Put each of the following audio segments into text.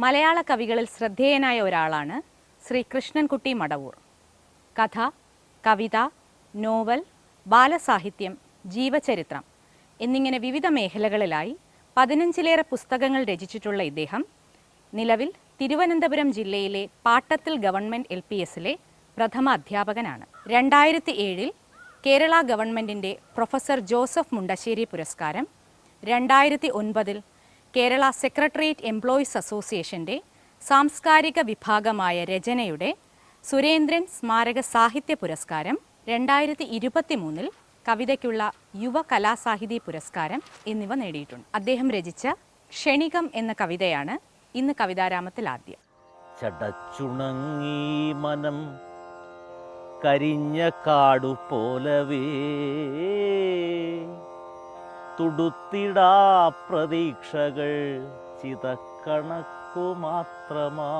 മലയാള കവികളിൽ ശ്രദ്ധേയനായ ഒരാളാണ് ശ്രീ കൃഷ്ണൻകുട്ടി മടവൂർ. കഥ, കവിത, നോവൽ, ബാലസാഹിത്യം, ജീവചരിത്രം എന്നിങ്ങനെ വിവിധ മേഖലകളിലായി 15-ലേറെ പുസ്തകങ്ങൾ രചിച്ചിട്ടുള്ള ഇദ്ദേഹം നിലവിൽ തിരുവനന്തപുരം ജില്ലയിലെ പാട്ടത്തിൽ ഗവൺമെൻറ് LPSലെ പ്രഥമ അധ്യാപകനാണ്. 2007 കേരള ഗവൺമെൻറ്റിൻ്റെ പ്രൊഫസർ ജോസഫ് മുണ്ടശ്ശേരി പുരസ്കാരം, 2009 കേരള സെക്രട്ടേറിയറ്റ് എംപ്ലോയീസ് അസോസിയേഷൻ്റെ സാംസ്കാരിക വിഭാഗമായ രചനയുടെ സുരേന്ദ്രൻ സ്മാരക സാഹിത്യ പുരസ്കാരം, 2023 കവിതയ്ക്കുള്ള യുവ കലാസാഹിതി പുരസ്കാരം എന്നിവ നേടിയിട്ടുണ്ട്. അദ്ദേഹം രചിച്ച ക്ഷണികം എന്ന കവിതയാണ് ഇന്ന് കവിതാരാമത്തിൽ ആദ്യം. ചടച്ചുണങ്ങി മനം കരിഞ്ഞ കാടു പോലവേ, തുടുത്തിടാ പ്രതീക്ഷകൾ ചിതക്കണക്കു മാത്രമാ.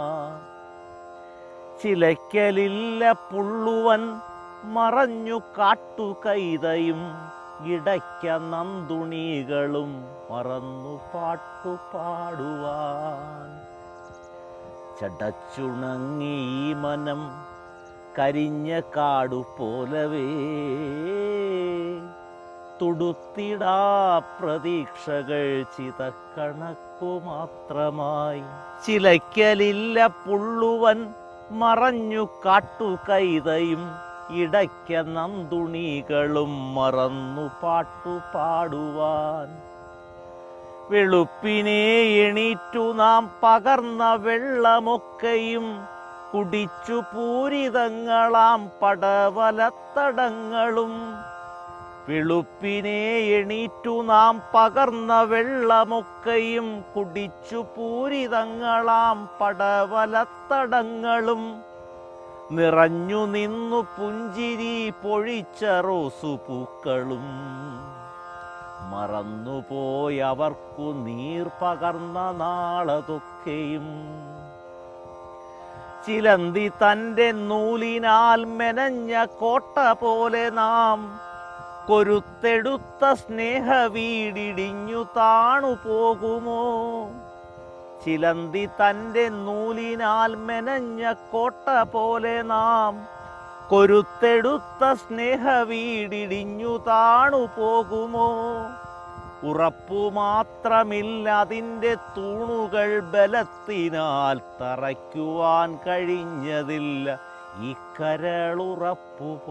ചിലയ്ക്കലില്ല പുള്ളുവൻ മറഞ്ഞു കാട്ടുകൈതയും, ഇടയ്ക്ക നന്തുണികളും മറന്നു പാട്ടുപാടുവാൻ. ചടച്ചുണങ്ങി മനം കരിഞ്ഞ കാടു പോലവേ, തുടുത്തിടാ പ്രതീക്ഷകൾ ചിതക്കണക്കു മാത്രമായി. ചിലയ്ക്കലില്ല പുള്ളുവൻ മറഞ്ഞു കാട്ടുകൈതയും, ഇടയ്ക്ക നന്തുണികളും മറന്നു പാട്ടുപാടുവാൻ. വെളുപ്പിനെ എണീറ്റു നാം പകർന്ന വെള്ളമൊക്കെയും കുടിച്ചു പൂരിതങ്ങളാം പടവലത്തടങ്ങളും. വെളുപ്പിനെ എണീറ്റു നാം പകർന്ന വെള്ളമൊക്കെയും കുടിച്ചു പൂരിതങ്ങളാം പടവലത്തടങ്ങളും. നിറഞ്ഞു നിന്നു പുഞ്ചിരി പൊഴിച്ച റോസുപൂക്കളും, മറന്നുപോയവർക്കു നീർ പകർന്ന നാളതൊക്കെയും. ചിലന്തി തൻ്റെ നൂലിനാൽ മെനഞ്ഞ കോട്ട പോലെ നാം കൊരുത്തെടുത്ത സ്നേഹവീടിടിഞ്ഞു താണു പോകുമോ? ചിലന്തി തൻ്റെ നൂലിനാൽ മെനഞ്ഞ കോട്ട പോലെ നാം കൊരുത്തെടുത്ത സ്നേഹവീടിടിഞ്ഞു താണു പോകുമോ? ഉറപ്പുമാത്രമില്ല അതിൻ്റെ തൂണുകൾ ബലത്തിനാൽ തറയ്ക്കുവാൻ കഴിഞ്ഞതില്ല ഈ കരളുറപ്പുപോൽ.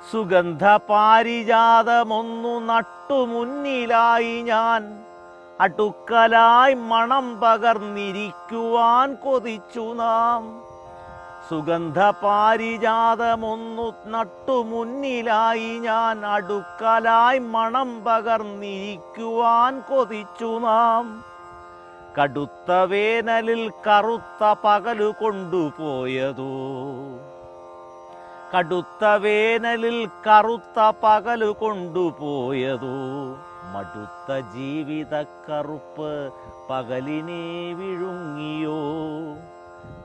സുഗന്ധ പാരിജാതമൊന്നു നട്ടുമുന്നിലായി ഞാൻ, അടുക്കലായി മണം പകർന്നിരിക്കുവാൻ കൊതിച്ചു നാം. സുഗന്ധ പാരിജാതമൊന്നു നട്ടുമുന്നിലായി ഞാൻ, അടുക്കലായി മണം പകർന്നിരിക്കുവാൻ കൊതിച്ചു നാം. കടുത്ത വേനലിൽ കറുത്ത പകലു കൊണ്ടുപോയതോ, കടുത്ത വേനലിൽ കറുത്ത പകലു കൊണ്ടുപോയതോ. മടുത്ത ജീവിത കറുപ്പ് പകലിനെ വിഴുങ്ങിയോ.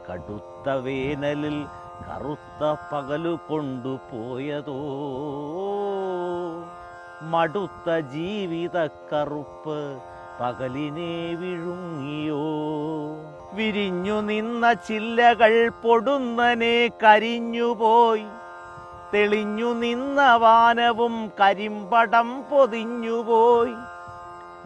കടുത്ത വേനലിൽ കറുത്ത പകലു കൊണ്ടുപോയതോ, മടുത്ത ജീവിത കറുപ്പ് പകലിനെ വിഴുങ്ങിയോ. വിരിഞ്ഞു നിന്ന ചില്ലകൾ പൊടുന്നനെ കരിഞ്ഞുപോയി, തെളിഞ്ഞു നിന്ന വാനവും കരിമ്പടം പൊതിഞ്ഞുപോയി.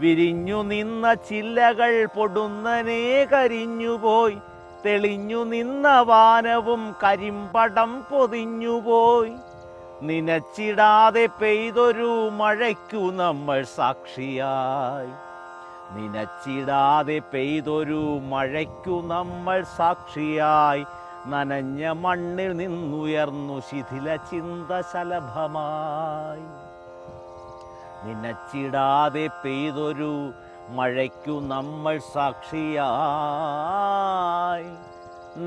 വിരിഞ്ഞു നിന്ന ചില്ലകൾ പൊടുന്നനെ കരിഞ്ഞുപോയി, തെളിഞ്ഞു നിന്ന വാനവും കരിമ്പടം പൊതിഞ്ഞുപോയി. നനച്ചിടാതെ പെയ്തൊരു മഴയ്ക്കു നമ്മൾ സാക്ഷിയായി, നനച്ചിടാതെ പെയ്തൊരു മഴയ്ക്കു നമ്മൾ സാക്ഷിയായി. നനഞ്ഞ മണ്ണിൽ നിന്നുയർന്നു ശിഥില ചിന്ത ശലഭമായി. നനച്ചിടാതെ പെയ്തൊരു മഴയ്ക്കു നമ്മൾ സാക്ഷിയായി.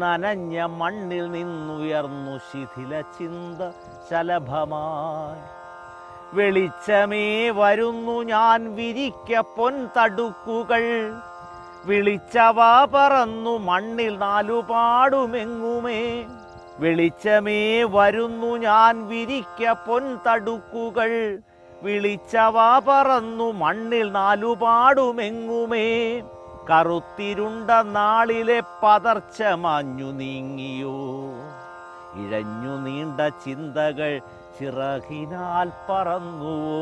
നനഞ്ഞ മണ്ണിൽ നിന്നുയർന്നു ശിഥില ചിന്ത ശലഭമായി. വെളിച്ചമേ വരുന്നു ഞാൻ വിരിക്ക പൊൻ തടുക്കുകൾ, വിളിച്ചവ പറന്നു മണ്ണിൽ നാലുപാടുമെങ്ങുമേ. വെളിച്ചമേ വരുന്നു ഞാൻ വിരിക്ക പൊൻ തടുക്കുകൾ, വിളിച്ചവ പറന്നു മണ്ണിൽ നാലുപാടുമെങ്ങുമേ. കറുത്തിരുണ്ട നാളിലെ പതർച്ച മാഞ്ഞു നീങ്ങിയോ? ഇഴഞ്ഞു നീണ്ട ചിന്തകൾ ചിറകിനാൽ പറന്നുവോ?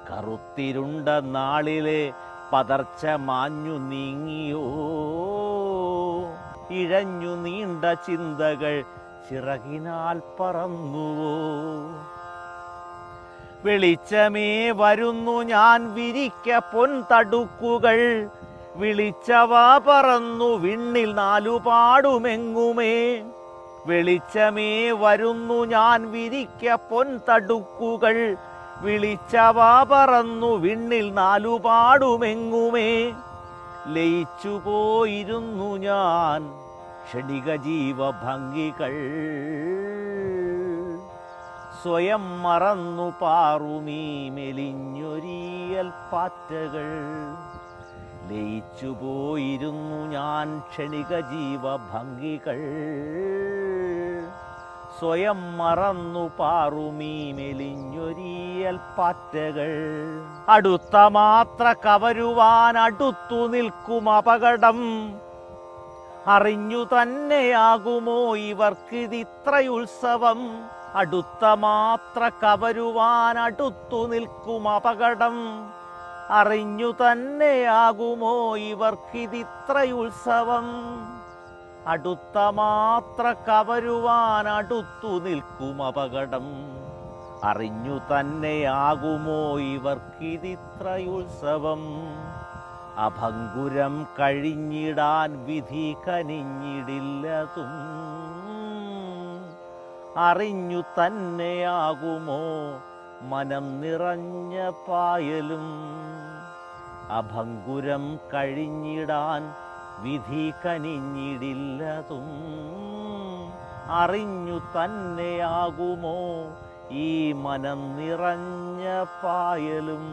കറുത്തിരുണ്ട നാളിലെ പതർച്ച മാഞ്ഞു നീങ്ങിയോ? ഇഴഞ്ഞു നീണ്ട ചിന്തകൾ ചിറകിനാൽ പറന്നുവോ? വെളിച്ചമേ വരുന്നു ഞാൻ വിരിക്ക പൊൻതടുക്കുകൾ, വിളിച്ചവ പറന്നു വിണ്ണിൽ നാലുപാടുമെങ്ങുമേ. വെളിച്ചമേ വരുന്നു ഞാൻ വിരിക്ക പൊൻതടുക്കുകൾ, വിളിച്ചവ പറന്നു വിണ്ണിൽ നാലുപാടുമെങ്ങുമേ. ലയിച്ചു പോയിരുന്നു ഞാൻ ക്ഷണിക ജീവഭംഗികൾ, സ്വയം മറന്നു പാറുമീ മെലിഞ്ഞൊരിയൽ പാറ്റകൾ. ലയിച്ചു പോയിരുന്നു ഞാൻ ക്ഷണിക ജീവഭംഗികൾ, സ്വയം മറന്നു പാറുമീ മെലിഞ്ഞൊരിയൽ പാറ്റകൾ. അടുത്ത മാത്ര കവരുവാൻ അടുത്തു നിൽക്കും അപകടം, അറിഞ്ഞു തന്നെയാകുമോ ഇവർക്കിതിത്രയുത്സവം. അടുത്ത മാത്ര കവരുവാൻ അടുത്തു നിൽക്കും അപകടം, അറിഞ്ഞു തന്നെയാകുമോ ഇവർക്കിതിത്രയുത്സവം. അടുത്ത മാത്ര കവരുവാൻ അടുത്തു നിൽക്കും അപകടം, അറിഞ്ഞു തന്നെയാകുമോ ഇവർക്കിതിത്രയുത്സവം. അഭംഗുരം കഴിഞ്ഞിടാൻ വിധി കനിഞ്ഞിടില്ലതും, അറിഞ്ഞു തന്നെയാകുമോ മനം നിറഞ്ഞ പായലും. അഭംഗുരം കഴിഞ്ഞിടാൻ വിധി കനിഞ്ഞിടില്ലതും, അറിഞ്ഞു തന്നെയാകുമോ ഈ മനം നിറഞ്ഞ പായലും.